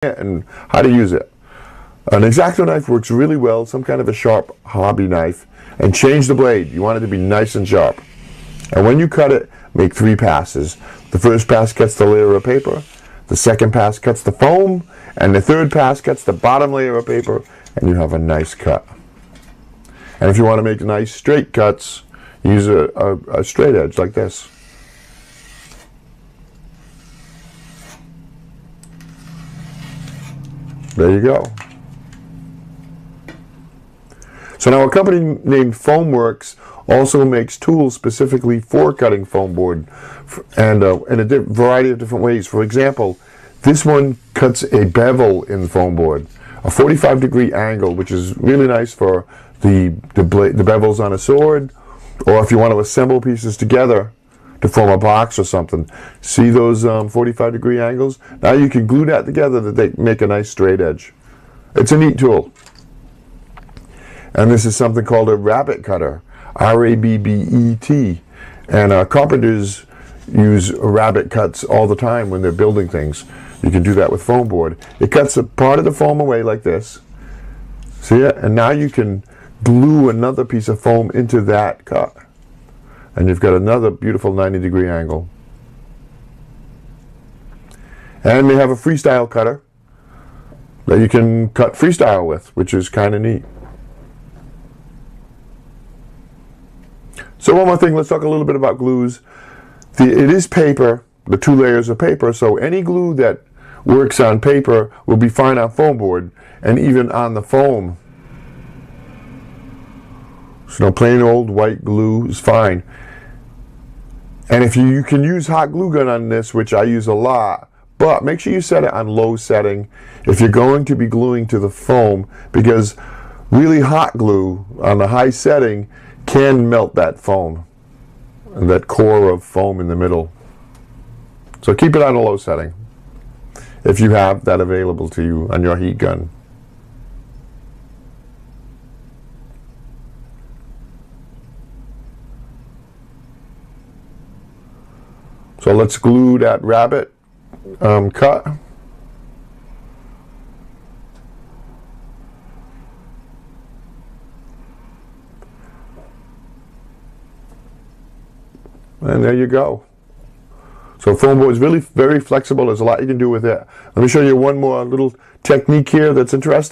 and how to use it. An X-Acto knife works really well, some kind of a sharp hobby knife, and change the blade. You want it to be nice and sharp. And when you cut it, make 3 passes. The first pass cuts the layer of paper, the second pass cuts the foam, and the third pass cuts the bottom layer of paper, and you have a nice cut. And if you want to make nice straight cuts, use a straight edge like this. There you go. So now a company named Foamworks also makes tools specifically for cutting foam board, and in a variety of different ways. For example, this one cuts a bevel in foam board, a 45-degree angle, which is really nice for the bevels on a sword, or if you want to assemble pieces together to form a box or something. See those 45-degree angles? Now you can glue that together to make a nice straight edge. It's a neat tool. And this is something called a rabbet cutter, R-A-B-B-E-T. And carpenters use rabbet cuts all the time when they're building things. You can do that with foam board. It cuts a part of the foam away like this. See it? And now you can glue another piece of foam into that cut. And you've got another beautiful 90-degree angle. And they have a freestyle cutter that you can cut freestyle with, which is kind of neat. So one more thing, let's talk a little bit about glues. It is paper, the 2 layers of paper, so any glue that works on paper will be fine on foam board and even on the foam. So plain old white glue is fine. And if you can use hot glue gun on this, which I use a lot, but make sure you set it on low setting if you're going to be gluing to the foam, because really hot glue on the high setting can melt that foam, and that core of foam in the middle. So keep it on a low setting if you have that available to you on your heat gun. So let's glue that rabbet cut. And there you go. So foam board is really very flexible. There's a lot you can do with it. Let me show you one more little technique here that's interesting.